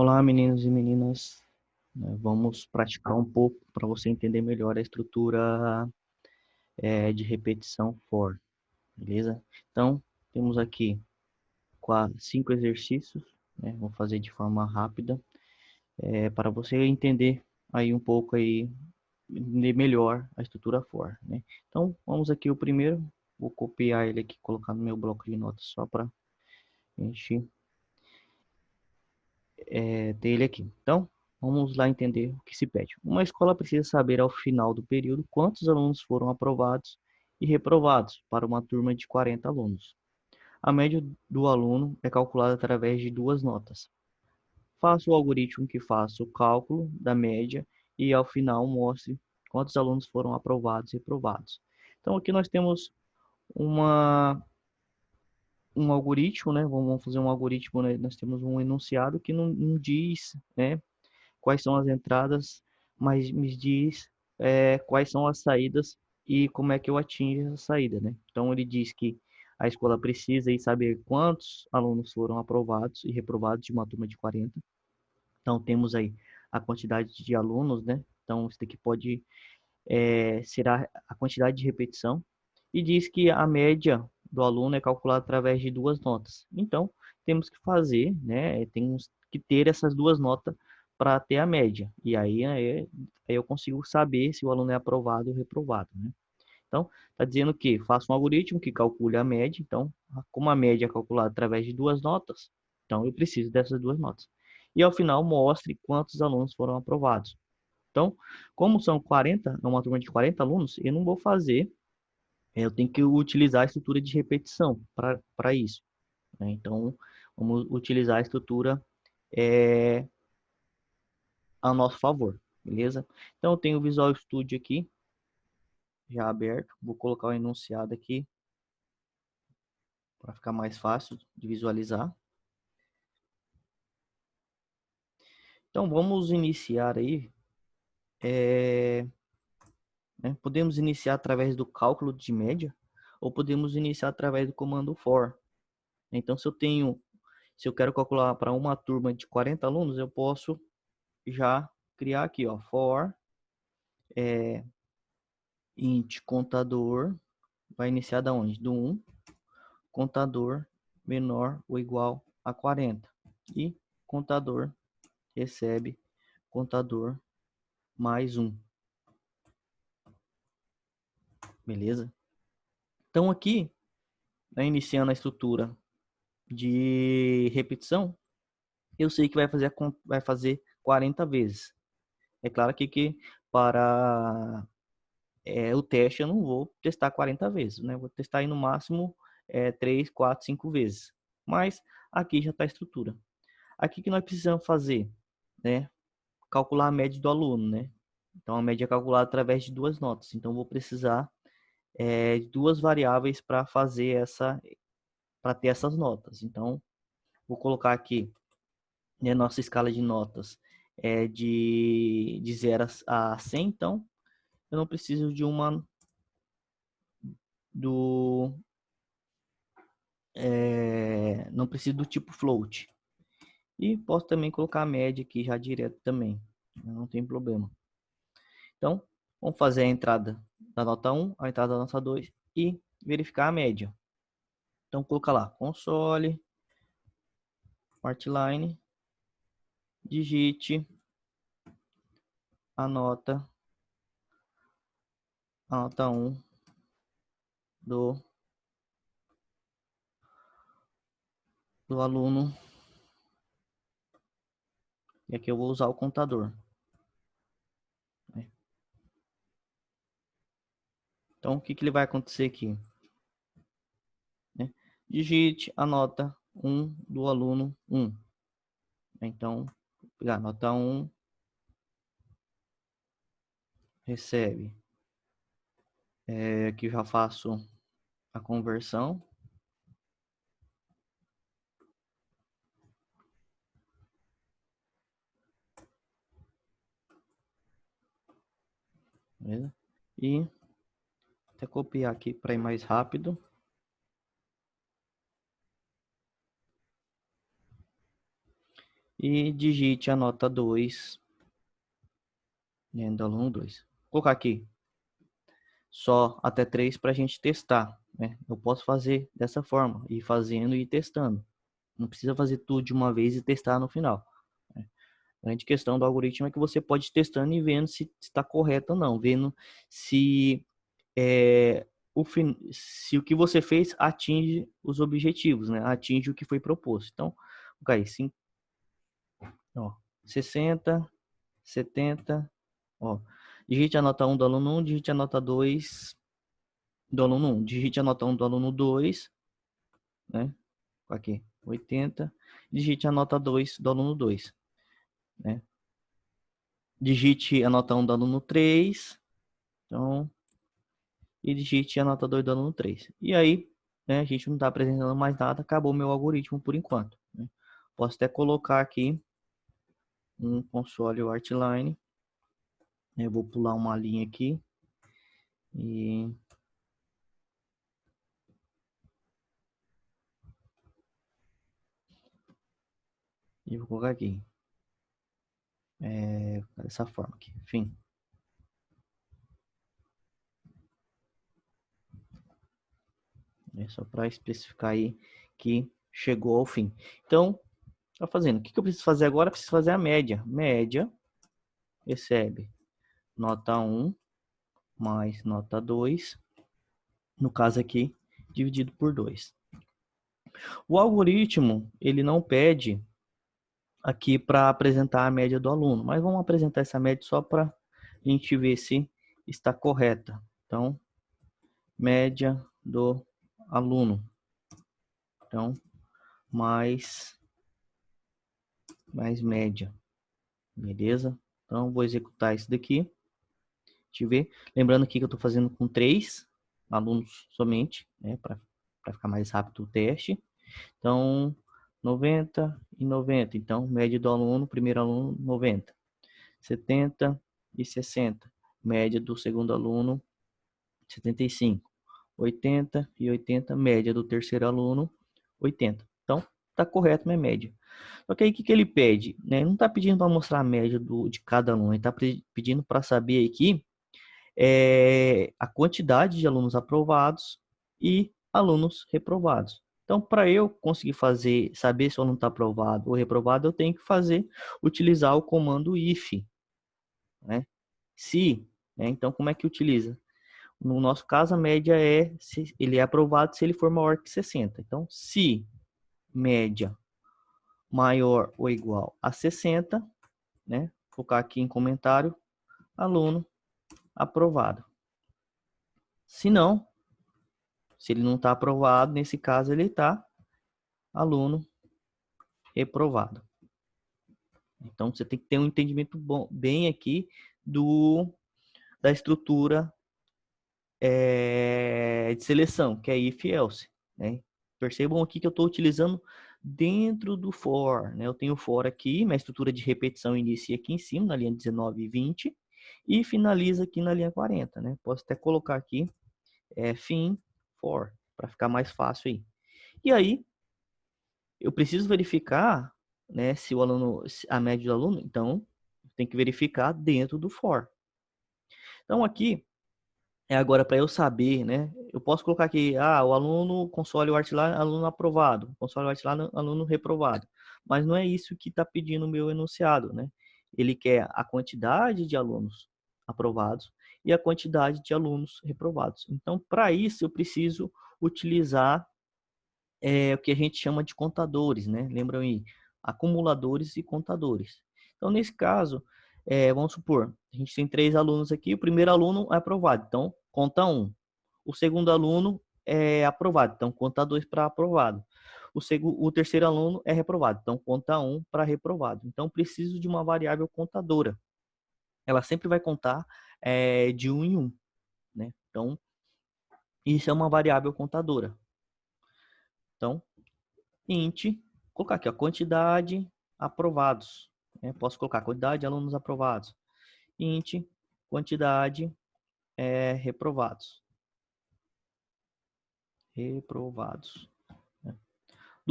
Olá, meninos e meninas. Vamos praticar um pouco para você entender melhor a estrutura de repetição for, beleza? Então, temos aqui cinco exercícios, né? Vou fazer de forma rápida, para você entender aí um pouco aí, entender melhor a estrutura for, né? Então, vamos aqui o primeiro. Vou copiar ele aqui, colocar no meu bloco de notas só para a gente ter ele aqui. Então, vamos lá entender o que se pede. Uma escola precisa saber ao final do período quantos alunos foram aprovados e reprovados para uma turma de 40 alunos. A média do aluno é calculada através de duas notas. Faça o algoritmo que faça o cálculo da média e ao final mostre quantos alunos foram aprovados e reprovados. Então aqui nós temos uma um algoritmo, né? Vamos fazer um algoritmo, né? Nós temos um enunciado que não diz, né, quais são as entradas, mas me diz quais são as saídas e como é que eu atingo essa saída, né? Então ele diz que a escola precisa aí saber quantos alunos foram aprovados e reprovados de uma turma de 40. Então temos aí a quantidade de alunos, né? Então isso daqui pode ser a quantidade de repetição e diz que a média do aluno é calculada através de duas notas. Então temos que fazer, né? Temos que ter essas duas notas para ter a média. E aí eu consigo saber se o aluno é aprovado ou reprovado, né? Então, está dizendo que faça um algoritmo que calcule a média. Então, como a média é calculada através de duas notas, então eu preciso dessas duas notas. E ao final, mostre quantos alunos foram aprovados. Então, como são 40, é uma turma de 40 alunos, eu não vou fazer, eu tenho que utilizar a estrutura de repetição para isso, né? Então, vamos utilizar a estrutura é, a nosso favor, beleza? Então, eu tenho o Visual Studio aqui, já aberto. Vou colocar o enunciado aqui, para ficar mais fácil de visualizar. Então, vamos iniciar aí. Né? Podemos iniciar através do cálculo de média, ou podemos iniciar através do comando for. Então, se eu quero calcular para uma turma de 40 alunos, eu posso já criar aqui, ó, for int contador, vai iniciar da onde? Do 1, contador menor ou igual a 40. E contador recebe contador mais 1. Beleza? Então aqui, né, iniciando a estrutura de repetição, eu sei que vai fazer 40 vezes. É claro que para o teste eu não vou testar 40 vezes, né? Vou testar aí no máximo 3, 4, 5 vezes. Mas aqui já está a estrutura. Aqui que nós precisamos fazer, né? Calcular a média do aluno, né? Então a média é calculada através de duas notas. Então vou precisar de duas variáveis para ter essas notas. Então vou colocar aqui, né, nossa escala de notas de 0 a 100, então eu não preciso de uma do não preciso do tipo float. E posso também colocar a média aqui já direto também, não tem problema. Então, vamos fazer a entrada da nota 1, a entrada da nota 2 e verificar a média. Então, coloca lá, console, partline, digite a nota 1 do, do aluno. E aqui eu vou usar o contador, né? Então, o que ele vai acontecer aqui, né? Digite a nota 1 do aluno 1. Então, vou pegar a nota 1, recebe. Aqui eu já faço a conversão. Beleza? E até copiar aqui para ir mais rápido. e digite a nota 2, né, do aluno 2. Vou colocar aqui só até 3 para a gente testar, né? Eu posso fazer dessa forma, ir fazendo e ir testando. Não precisa fazer tudo de uma vez e testar no final, né? A grande questão do algoritmo é que você pode ir testando e vendo se está correto ou não, vendo se se o que você fez atinge os objetivos, né? Atinge o que foi proposto. Então, vou cair 5, ó, 60, 70, ó. Digite a nota 1 do aluno 1, digite a nota 2 do aluno 1, digite a nota 1 do aluno 2, né? Aqui, 80. Digite a nota 2 do aluno 2, né? Digite a nota 1 do aluno 3, então, e digite a nota 2 do aluno 3. E aí, né, a gente não está apresentando mais nada, acabou meu algoritmo por enquanto, né? Posso até colocar aqui um console Artline. Eu vou pular uma linha aqui e vou colocar aqui. Dessa forma aqui. Enfim. É só para especificar aí que chegou ao fim. Então, tá fazendo. O que eu preciso fazer agora? Eu preciso fazer a média. Média recebe nota 1 mais nota 2. No caso aqui, dividido por 2. O algoritmo, ele não pede aqui para apresentar a média do aluno, mas vamos apresentar essa média só para a gente ver se está correta. Então, média do aluno. Então, mais média. Beleza? Então, vou executar isso daqui. Deixa eu ver. Lembrando aqui que eu estou fazendo com 3 alunos somente, né? Para ficar mais rápido o teste. Então, 90 e 90. Então, média do aluno, primeiro aluno, 90. 70 e 60. Média do segundo aluno, 75. 80 e 80. Média do terceiro aluno, 80. Então, está correto minha média. Só que aí o que ele pede? Né? Ele não está pedindo para mostrar a média de cada aluno, ele está pedindo para saber aqui a quantidade de alunos aprovados e alunos reprovados. Então, para eu conseguir saber se o aluno está aprovado ou reprovado, eu tenho que utilizar o comando if, né? Se, né? Então, como é que utiliza? No nosso caso, a média se ele é aprovado se ele for maior que 60. Então, se média maior ou igual a 60, né? Vou colocar aqui em comentário, aluno aprovado. Se não, se ele não está aprovado, nesse caso ele está aluno reprovado. Então você tem que ter um entendimento bem aqui da estrutura de seleção, que é if else, né? Percebam aqui que eu estou utilizando dentro do for, né? Eu tenho o for aqui, minha estrutura de repetição inicia aqui em cima, na linha 19 e 20, e finaliza aqui na linha 40, né? Posso até colocar aqui fim for, para ficar mais fácil aí. E aí, eu preciso verificar, né, se o aluno, a média do aluno, então tem que verificar dentro do for. Então aqui é agora para eu saber, né? Eu posso colocar aqui, o aluno console o Artline, aluno aprovado, console o Artline, aluno reprovado. Mas não é isso que está pedindo o meu enunciado, né? Ele quer a quantidade de alunos aprovados e a quantidade de alunos reprovados. Então, para isso, eu preciso utilizar o que a gente chama de contadores, né? Lembram aí? Acumuladores e contadores. Então, nesse caso, vamos supor, a gente tem 3 alunos aqui, o primeiro aluno é aprovado, então conta 1. O segundo aluno é aprovado, então conta 2 para aprovado. O terceiro aluno é reprovado, então conta 1 para reprovado. Então, preciso de uma variável contadora. Ela sempre vai contar de 1 em 1, né? Então, isso é uma variável contadora. Então, int, colocar aqui a quantidade aprovados, né? Posso colocar quantidade de alunos aprovados, int, quantidade reprovados, né?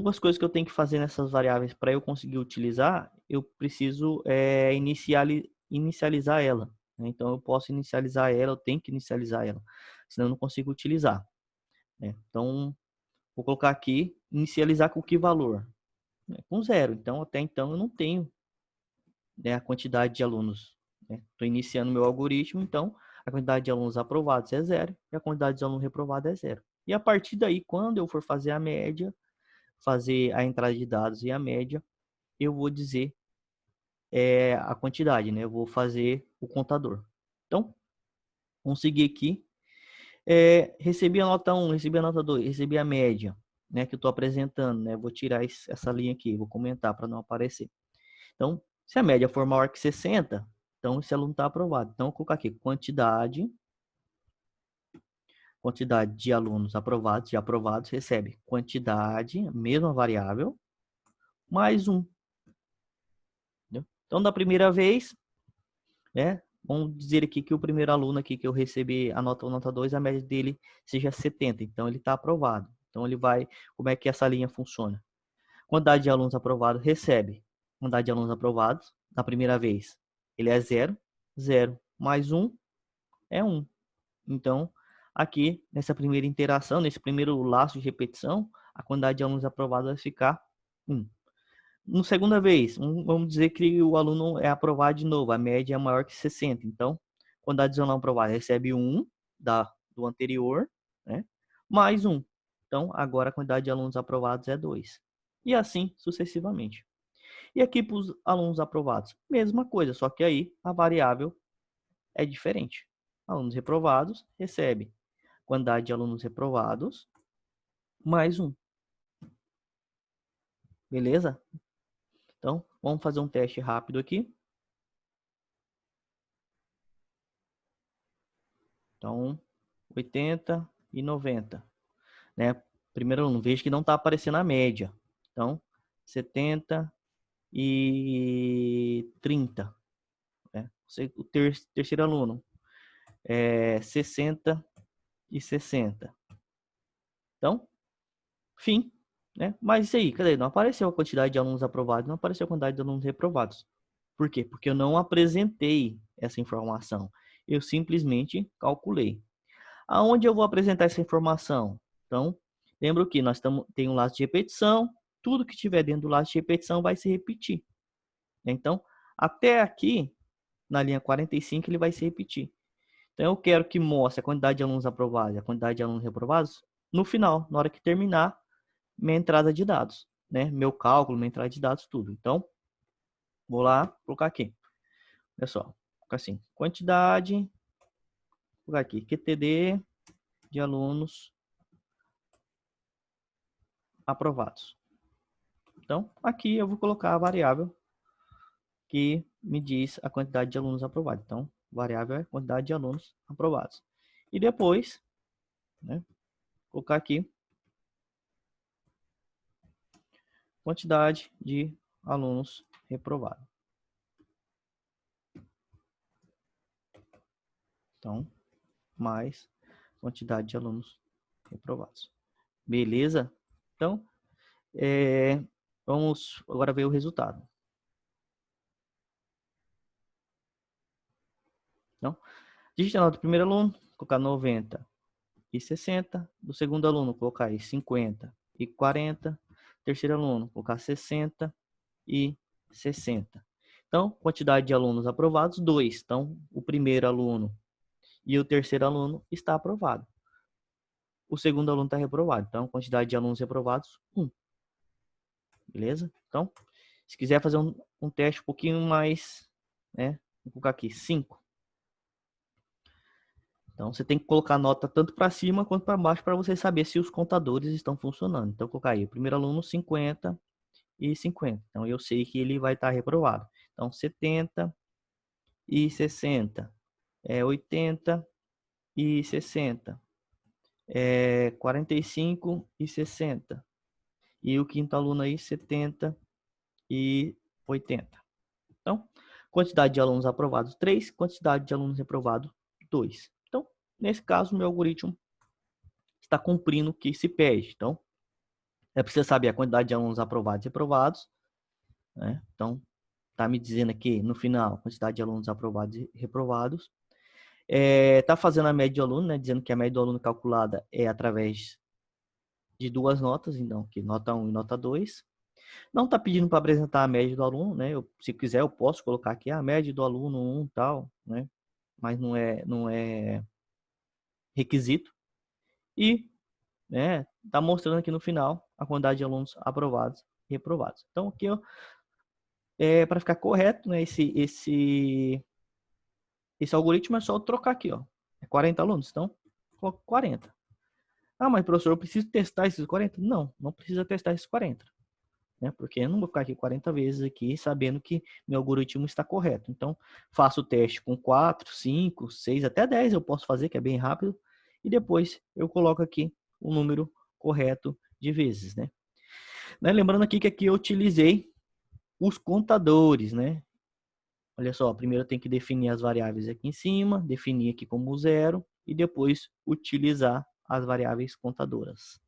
duas coisas que eu tenho que fazer nessas variáveis para eu conseguir utilizar, eu preciso inicializar ela, né? Então, eu posso inicializar ela, eu tenho que inicializar ela, senão eu não consigo utilizar, né? Então, vou colocar aqui, inicializar com que valor? Com 0. Então, até então, eu não tenho, né, a quantidade de alunos. Estou iniciando meu algoritmo, então, a quantidade de alunos aprovados é 0 e a quantidade de alunos reprovados é 0. E a partir daí, quando eu for fazer a média, fazer a entrada de dados e a média, eu vou dizer a quantidade, né? Eu vou fazer o contador. Então, vamos seguir aqui. Recebi a nota 1, recebi a nota 2, recebi a média, né? Que eu estou apresentando, né? Vou tirar essa linha aqui, vou comentar para não aparecer. Então, se a média for maior que 60, então esse aluno está aprovado. Então, eu vou colocar aqui quantidade de alunos aprovados e aprovados recebe quantidade, mesma variável, mais 1. Entendeu? Então, da primeira vez, né? Vamos dizer aqui que o primeiro aluno aqui que eu recebi a nota 2, a média dele seja 70. Então, ele está aprovado. Então, ele vai... Como é que essa linha funciona? Quantidade de alunos aprovados recebe. Quantidade de alunos aprovados, na primeira vez, ele é 0. 0 mais 1 é 1. Então, aqui, nessa primeira interação, nesse primeiro laço de repetição, a quantidade de alunos aprovados vai ficar 1. Na segunda vez, vamos dizer que o aluno é aprovado de novo, a média é maior que 60. Então, quantidade de alunos aprovados recebe 1 do anterior, né? Mais 1. Então, agora a quantidade de alunos aprovados é 2. E assim sucessivamente. E aqui para os alunos aprovados, mesma coisa, só que aí a variável é diferente. Alunos reprovados recebe quantidade de alunos reprovados mais 1. Beleza? Então, vamos fazer um teste rápido aqui. Então, 80 e 90. Né? Primeiro aluno, veja que não está aparecendo a média. Então, 70 e 30. Né? O terceiro aluno é 60 e 60. Então, fim. Né? Mas isso aí, cadê? Não apareceu a quantidade de alunos aprovados, não apareceu a quantidade de alunos reprovados. Por quê? Porque eu não apresentei essa informação. Eu simplesmente calculei. Aonde eu vou apresentar essa informação? Então, lembro que nós tem um laço de repetição. Tudo que tiver dentro do laço de repetição vai se repetir. Então, até aqui, na linha 45, ele vai se repetir. Então, eu quero que mostre a quantidade de alunos aprovados e a quantidade de alunos reprovados no final, na hora que terminar minha entrada de dados, né? Meu cálculo, minha entrada de dados, tudo. Então, vou lá, colocar aqui. Olha só, colocar assim, quantidade, vou colocar aqui, QTD de alunos aprovados. Então, aqui eu vou colocar a variável que me diz a quantidade de alunos aprovados. Então, variável é a quantidade de alunos aprovados. E depois, né, colocar aqui quantidade de alunos reprovados. Então, mais quantidade de alunos reprovados. Beleza? Então, vamos agora ver o resultado. Então, digita a nota do primeiro aluno, colocar 90 e 60. Do segundo aluno, colocar aí 50 e 40. Terceiro aluno, colocar 60 e 60. Então, quantidade de alunos aprovados, 2. Então, o primeiro aluno e o terceiro aluno está aprovado. O segundo aluno está reprovado. Então, quantidade de alunos reprovados, 1. Beleza? Então, se quiser fazer um teste um pouquinho mais, né? Vou colocar aqui, 5. Então, você tem que colocar nota tanto para cima quanto para baixo para você saber se os contadores estão funcionando. Então, vou colocar aí, o primeiro aluno, 50 e 50. Então, eu sei que ele vai estar reprovado. Então, 70 e 60. 80 e 60. 45 e 60. E o quinto aluno aí, 70 e 80. Então, quantidade de alunos aprovados, 3. Quantidade de alunos reprovados, 2. Então, nesse caso, meu algoritmo está cumprindo o que se pede. Então, É preciso saber a quantidade de alunos aprovados e reprovados, né? Então, tá me dizendo aqui no final a quantidade de alunos aprovados e reprovados. Tá fazendo a média do aluno, né? Dizendo que a média do aluno calculada é através de duas notas, então, que nota 1 e nota 2. Não está pedindo para apresentar a média do aluno, né? Se quiser, eu posso colocar aqui a média do aluno 1 tal, né? Mas não é requisito. E, né, tá mostrando aqui no final a quantidade de alunos aprovados e reprovados. Então, aqui, ó, para ficar correto, né, esse algoritmo é só eu trocar aqui, ó. É 40 alunos, então, coloco 40. Ah, mas professor, eu preciso testar esses 40? Não, não precisa testar esses 40. Né? Porque eu não vou ficar aqui 40 vezes aqui sabendo que meu algoritmo está correto. Então, faço o teste com 4, 5, 6, até 10 eu posso fazer, que é bem rápido, e depois eu coloco aqui o número correto de vezes, né? Lembrando aqui que aqui eu utilizei os contadores, né? Olha só, primeiro eu tenho que definir as variáveis aqui em cima, definir aqui como zero, e depois utilizar as variáveis contadoras.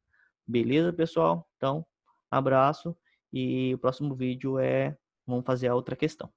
Beleza, pessoal? Então, abraço e o próximo vídeo vamos fazer a outra questão.